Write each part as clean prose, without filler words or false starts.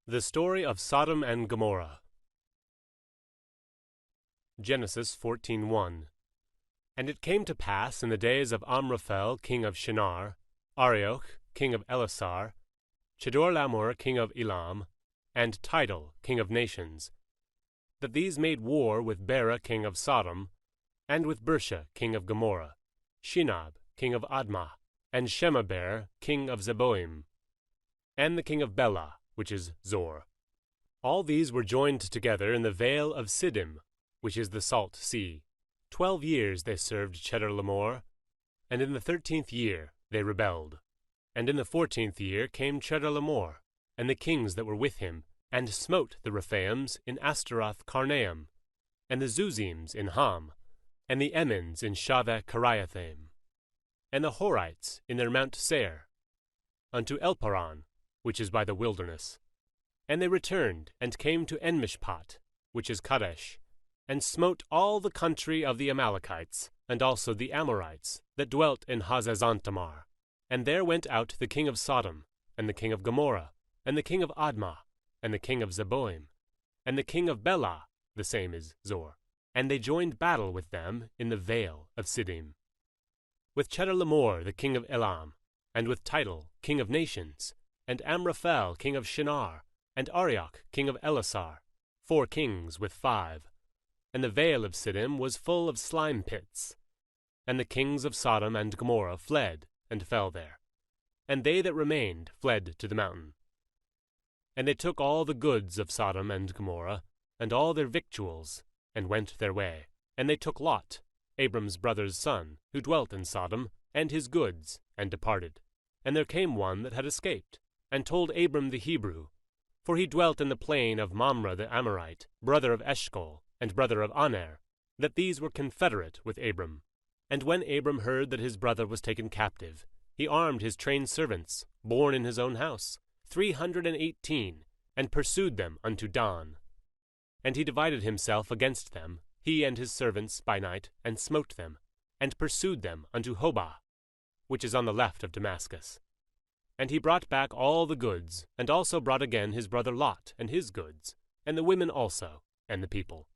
The story of Sodom and Gomorrah. Genesis 14:1. And it came to pass in the days of Amraphel king of Shinar, Arioch king of Elasar, Chedorlaomer king of Elam, and Tidal king of nations, that these made war with Bera king of Sodom, and with Bersha king of Gomorrah, Shinab king of Admah, and Shemaber king of Zeboim, and the king of Bela, which is Zor. All these were joined together in the vale of Siddim, which is the salt sea. 12 years they served Chedorlaomer, and in the 13th year they rebelled. And in the 14th year came Chedorlaomer, and the kings that were with him, and smote the Rephaims in Astaroth Karnaim, and the Zuzims in Ham, and the Emmons in Shaveh Kiriathaim, and the Horites in their Mount Seir, unto Elparan, which is by the wilderness. And they returned, and came to Enmishpat, which is Kadesh, and smote all the country of the Amalekites, and also the Amorites, that dwelt in Hazazontamar. And there went out the king of Sodom, and the king of Gomorrah, and the king of Admah, and the king of Zeboim, and the king of Bela, the same is Zor. And they joined battle with them in the vale of Siddim. With Chedorlaomer the king of Elam, and with Tidal king of nations, and Amraphel king of Shinar, and Arioch king of Elasar, 4 kings with 5. And the vale of Siddim was full of slime pits. And the kings of Sodom and Gomorrah fled, and fell there. And they that remained fled to the mountain. And they took all the goods of Sodom and Gomorrah, and all their victuals, and went their way. And they took Lot, Abram's brother's son, who dwelt in Sodom, and his goods, and departed. And there came one that had escaped, and told Abram the Hebrew, for he dwelt in the plain of Mamre the Amorite, brother of Eshcol, and brother of Aner, that these were confederate with Abram. And when Abram heard that his brother was taken captive, he armed his trained servants, born in his own house, 318, and pursued them unto Dan. And he divided himself against them, he and his servants, by night, and smote them, and pursued them unto Hobah, which is on the left of Damascus. And he brought back all the goods, and also brought again his brother Lot and his goods, and the women also, and the people.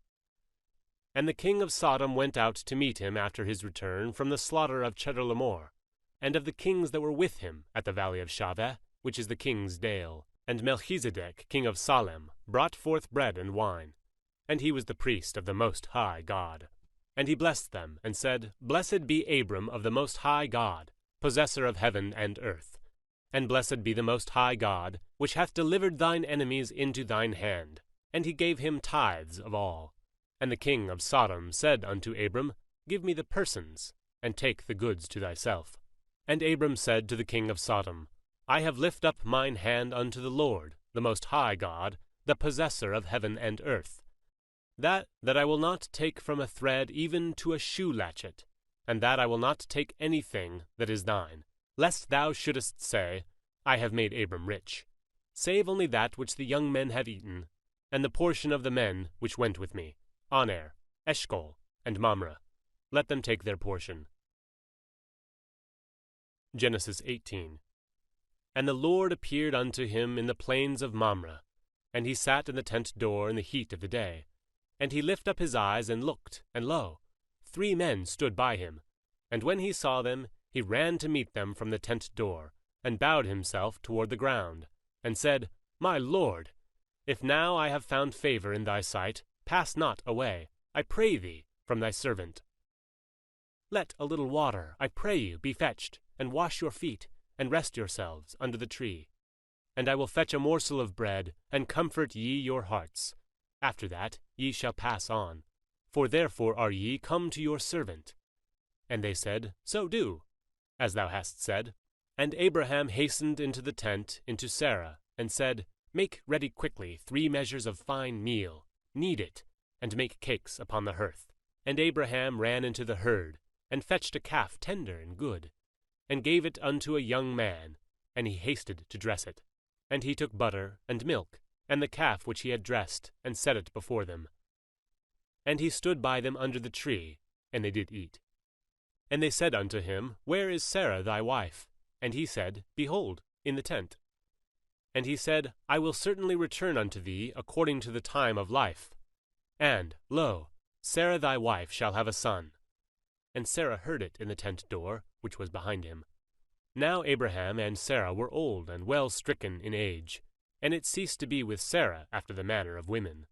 And the king of Sodom went out to meet him after his return from the slaughter of Chedorlaomer, and of the kings that were with him at the valley of Shaveh, which is the king's dale. And Melchizedek king of Salem brought forth bread and wine, and he was the priest of the Most High God. And he blessed them, and said, Blessed be Abram of the Most High God, possessor of heaven and earth. And blessed be the Most High God, which hath delivered thine enemies into thine hand. And he gave him tithes of all. And the king of Sodom said unto Abram, Give me the persons, and take the goods to thyself. And Abram said to the king of Sodom, I have lift up mine hand unto the Lord, the Most High God, the possessor of heaven and earth, that I will not take from a thread even to a shoe latchet, and that I will not take anything that is thine, lest thou shouldest say, I have made Abram rich. Save only that which the young men have eaten, and the portion of the men which went with me, Aner, Eshcol, and Mamre. Let them take their portion. Genesis 18. And the Lord appeared unto him in the plains of Mamre, and he sat in the tent door in the heat of the day. And he lift up his eyes and looked, and lo, 3 men stood by him. And when he saw them, he ran to meet them from the tent door, and bowed himself toward the ground, and said, My Lord, if now I have found favor in thy sight, pass not away, I pray thee, from thy servant. Let a little water, I pray you, be fetched, and wash your feet, and rest yourselves under the tree. And I will fetch a morsel of bread, and comfort ye your hearts. After that ye shall pass on, for therefore are ye come to your servant. And they said, So do, as thou hast said. And Abraham hastened into the tent into Sarah, and said, Make ready quickly 3 measures of fine meal, knead it, and make cakes upon the hearth. And Abraham ran into the herd, and fetched a calf tender and good, and gave it unto a young man, and he hasted to dress it. And he took butter and milk, and the calf which he had dressed, and set it before them. And he stood by them under the tree, and they did eat. And they said unto him, Where is Sarah thy wife? And he said, Behold, in the tent. And he said, I will certainly return unto thee according to the time of life. And, lo, Sarah thy wife shall have a son. And Sarah heard it in the tent door, which was behind him. Now Abraham and Sarah were old and well stricken in age, and it ceased to be with Sarah after the manner of women.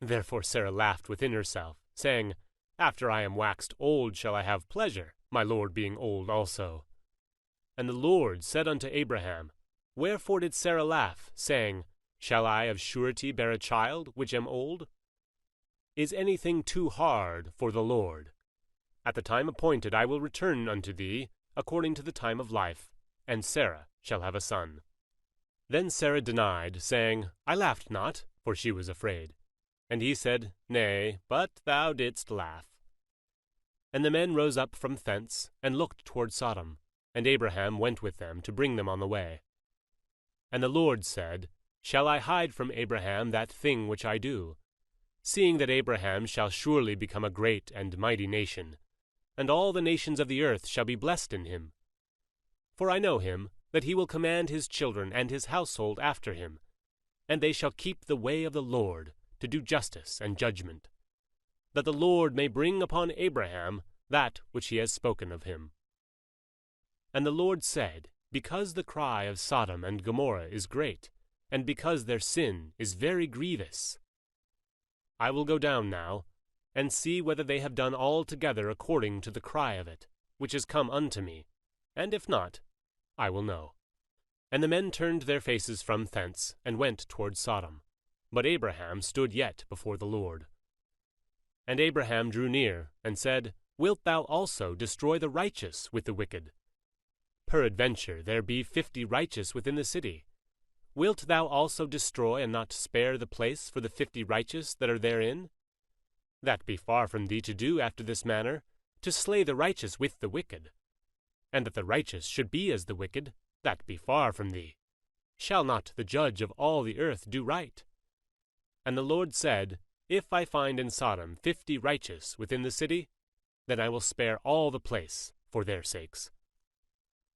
Therefore Sarah laughed within herself, saying, After I am waxed old shall I have pleasure, my lord being old also. And the Lord said unto Abraham, Wherefore did Sarah laugh, saying, Shall I of surety bear a child, which am old? Is anything too hard for the Lord? At the time appointed I will return unto thee, according to the time of life, and Sarah shall have a son. Then Sarah denied, saying, I laughed not, for she was afraid. And he said, Nay, but thou didst laugh. And the men rose up from thence, and looked toward Sodom, and Abraham went with them to bring them on the way. And the Lord said, Shall I hide from Abraham that thing which I do? Seeing that Abraham shall surely become a great and mighty nation, and all the nations of the earth shall be blessed in him. For I know him, that he will command his children and his household after him, and they shall keep the way of the Lord, to do justice and judgment, that the Lord may bring upon Abraham that which he has spoken of him. And the Lord said, Because the cry of Sodom and Gomorrah is great, and because their sin is very grievous, I will go down now, and see whether they have done altogether according to the cry of it, which is come unto me, and if not, I will know. And the men turned their faces from thence, and went toward Sodom. But Abraham stood yet before the Lord. And Abraham drew near, and said, Wilt thou also destroy the righteous with the wicked? Peradventure there be 50 righteous within the city. Wilt thou also destroy and not spare the place for the 50 righteous that are therein? That be far from thee to do after this manner, to slay the righteous with the wicked. And that the righteous should be as the wicked, that be far from thee. Shall not the judge of all the earth do right? And the Lord said, If I find in Sodom 50 righteous within the city, then I will spare all the place for their sakes.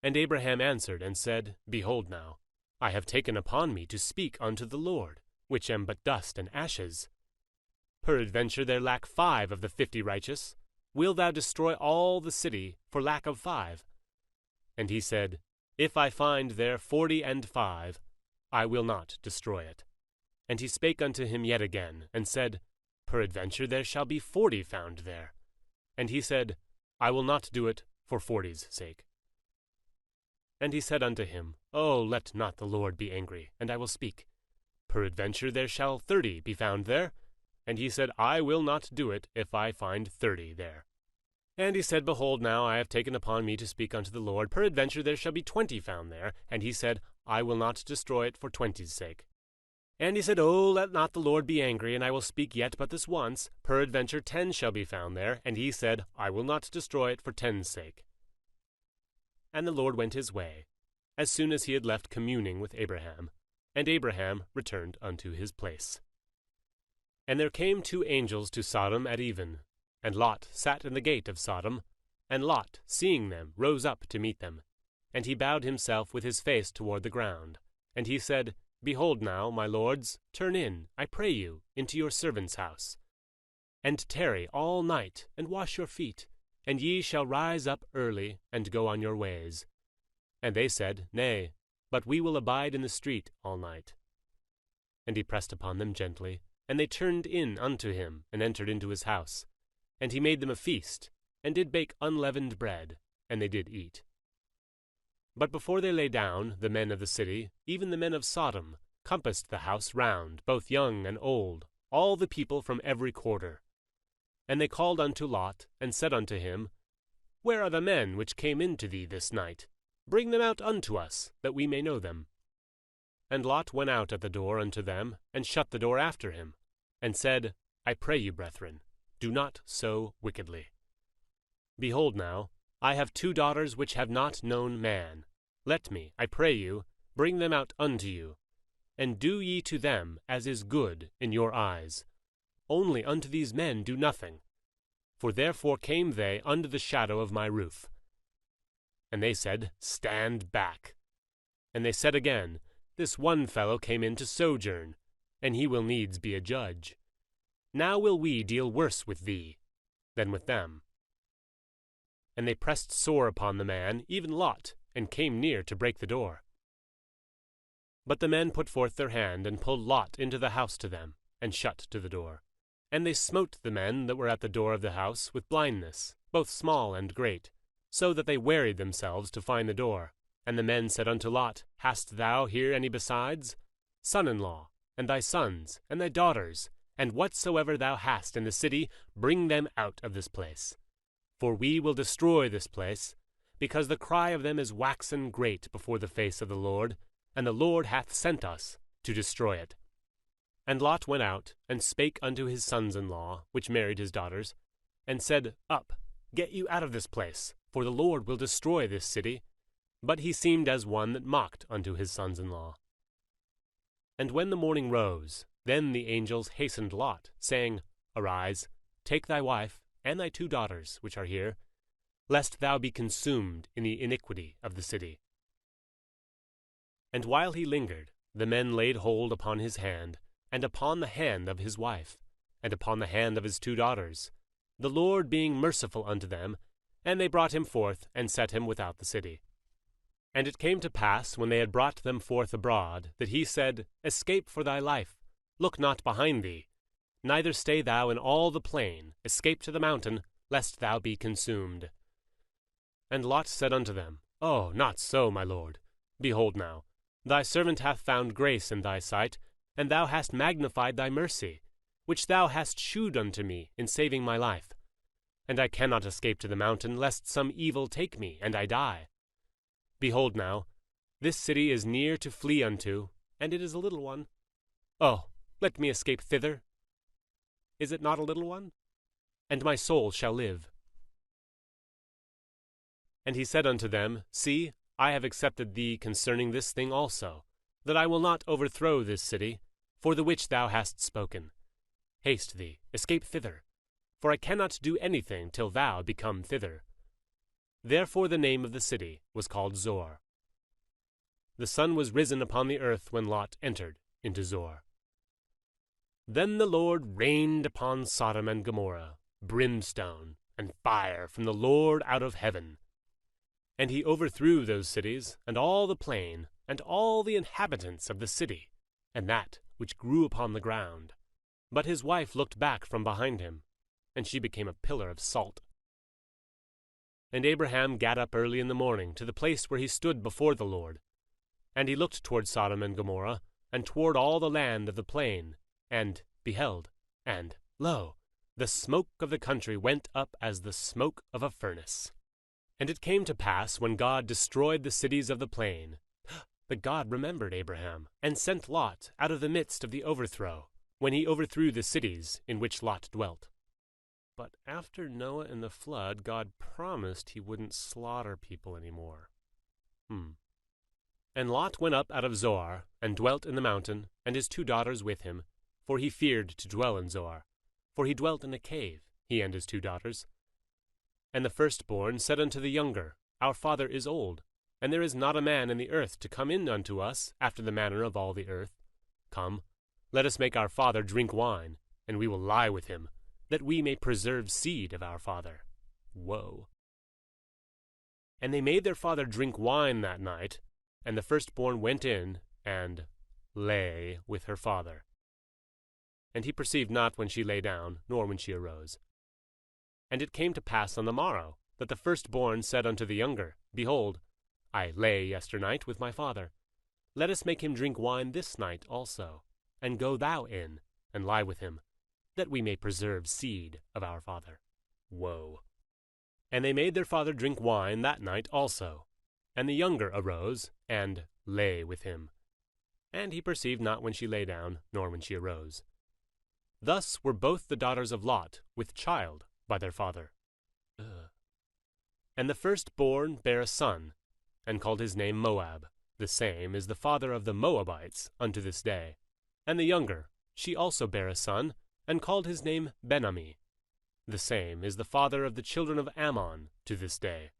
And Abraham answered and said, Behold now, I have taken upon me to speak unto the Lord, which am but dust and ashes. Peradventure there lack 5 of the 50 righteous. Wilt thou destroy all the city for lack of 5? And he said, If I find there 45, I will not destroy it. And he spake unto him yet again, and said, Peradventure there shall be 40 found there. And he said, I will not do it for 40's sake. And he said unto him, Oh, let not the Lord be angry, and I will speak. Peradventure there shall 30 be found there. And he said, I will not do it if I find 30 there. And he said, Behold now, I have taken upon me to speak unto the Lord. Peradventure there shall be 20 found there. And he said, I will not destroy it for 20's sake. And he said, Oh, let not the Lord be angry, and I will speak yet but this once. Peradventure 10 shall be found there. And he said, I will not destroy it for 10's sake. And the Lord went his way, as soon as he had left communing with Abraham. And Abraham returned unto his place. And there came 2 angels to Sodom at even, and Lot sat in the gate of Sodom. And Lot, seeing them, rose up to meet them. And he bowed himself with his face toward the ground. And he said, Behold now, my lords, turn in, I pray you, into your servant's house. And tarry all night, and wash your feet, and ye shall rise up early, and go on your ways. And they said, Nay, but we will abide in the street all night. And he pressed upon them gently, and they turned in unto him, and entered into his house. And he made them a feast, and did bake unleavened bread, and they did eat. But before they lay down, the men of the city, even the men of Sodom, compassed the house round, both young and old, all the people from every quarter. And they called unto Lot, and said unto him, Where are the men which came in to thee this night? Bring them out unto us, that we may know them. And Lot went out at the door unto them, and shut the door after him, and said, I pray you, brethren, do not so wickedly. Behold now, I have 2 daughters which have not known man. Let me, I pray you, bring them out unto you, and do ye to them as is good in your eyes. Only unto these men do nothing, for therefore came they under the shadow of my roof. And they said, Stand back. And they said again, this one fellow came in to sojourn, and he will needs be a judge. Now will we deal worse with thee than with them. And they pressed sore upon the man, even Lot, and came near to break the door. But the men put forth their hand, and pulled Lot into the house to them, and shut to the door. And they smote the men that were at the door of the house with blindness, both small and great, so that they wearied themselves to find the door. And the men said unto Lot, Hast thou here any besides? Son-in-law, and thy sons, and thy daughters, and whatsoever thou hast in the city, bring them out of this place. For we will destroy this place, because the cry of them is waxen great before the face of the Lord, and the Lord hath sent us to destroy it. And Lot went out, and spake unto his sons-in-law, which married his daughters, and said, Up, get you out of this place, for the Lord will destroy this city. But he seemed as one that mocked unto his sons-in-law. And when the morning rose, then the angels hastened Lot, saying, Arise, take thy wife, and thy 2 daughters, which are here, lest thou be consumed in the iniquity of the city. And while he lingered, the men laid hold upon his hand, and upon the hand of his wife, and upon the hand of his 2 daughters, the Lord being merciful unto them, and they brought him forth, and set him without the city. And it came to pass, when they had brought them forth abroad, that he said, Escape for thy life, look not behind thee, neither stay thou in all the plain, escape to the mountain, lest thou be consumed. And Lot said unto them, Oh, not so, my lord. Behold now, thy servant hath found grace in thy sight, and thou hast magnified thy mercy, which thou hast shewed unto me in saving my life. And I cannot escape to the mountain, lest some evil take me, and I die. Behold now, this city is near to flee unto, and it is a little one. Oh, let me escape thither. Is it not a little one? And my soul shall live. And he said unto them, See, I have accepted thee concerning this thing also, that I will not overthrow this city, for the which thou hast spoken. Haste thee, escape thither, for I cannot do anything till thou become thither. Therefore the name of the city was called Zoar. The sun was risen upon the earth when Lot entered into Zoar. Then the Lord rained upon Sodom and Gomorrah brimstone and fire from the Lord out of heaven. And he overthrew those cities, and all the plain, and all the inhabitants of the city, and that which grew upon the ground. But his wife looked back from behind him, and she became a pillar of salt. And Abraham gat up early in the morning to the place where he stood before the Lord. And he looked toward Sodom and Gomorrah, and toward all the land of the plain, and beheld, and, lo, the smoke of the country went up as the smoke of a furnace. And it came to pass, when God destroyed the cities of the plain, that God remembered Abraham, and sent Lot out of the midst of the overthrow, when he overthrew the cities in which Lot dwelt. But after Noah and the flood, God promised he wouldn't slaughter people anymore. And Lot went up out of Zoar, and dwelt in the mountain, and his 2 daughters with him, for he feared to dwell in Zoar, for he dwelt in a cave, he and his 2 daughters. And the firstborn said unto the younger, Our father is old, and there is not a man in the earth to come in unto us after the manner of all the earth. Come, let us make our father drink wine, and we will lie with him, that we may preserve seed of our father. Woe! And they made their father drink wine that night, and the firstborn went in, and lay with her father. And he perceived not when she lay down, nor when she arose. And it came to pass on the morrow, that the firstborn said unto the younger, Behold, I lay yesternight with my father. Let us make him drink wine this night also, and go thou in, and lie with him, that we may preserve seed of our father. Woe! And they made their father drink wine that night also. And the younger arose, and lay with him. And he perceived not when she lay down, nor when she arose. Thus were both the daughters of Lot with child by their father. And the firstborn bare a son, and called his name Moab. The same is the father of the Moabites unto this day. And the younger, she also bare a son, and called his name Ben-Ammi. The same is the father of the children of Ammon to this day.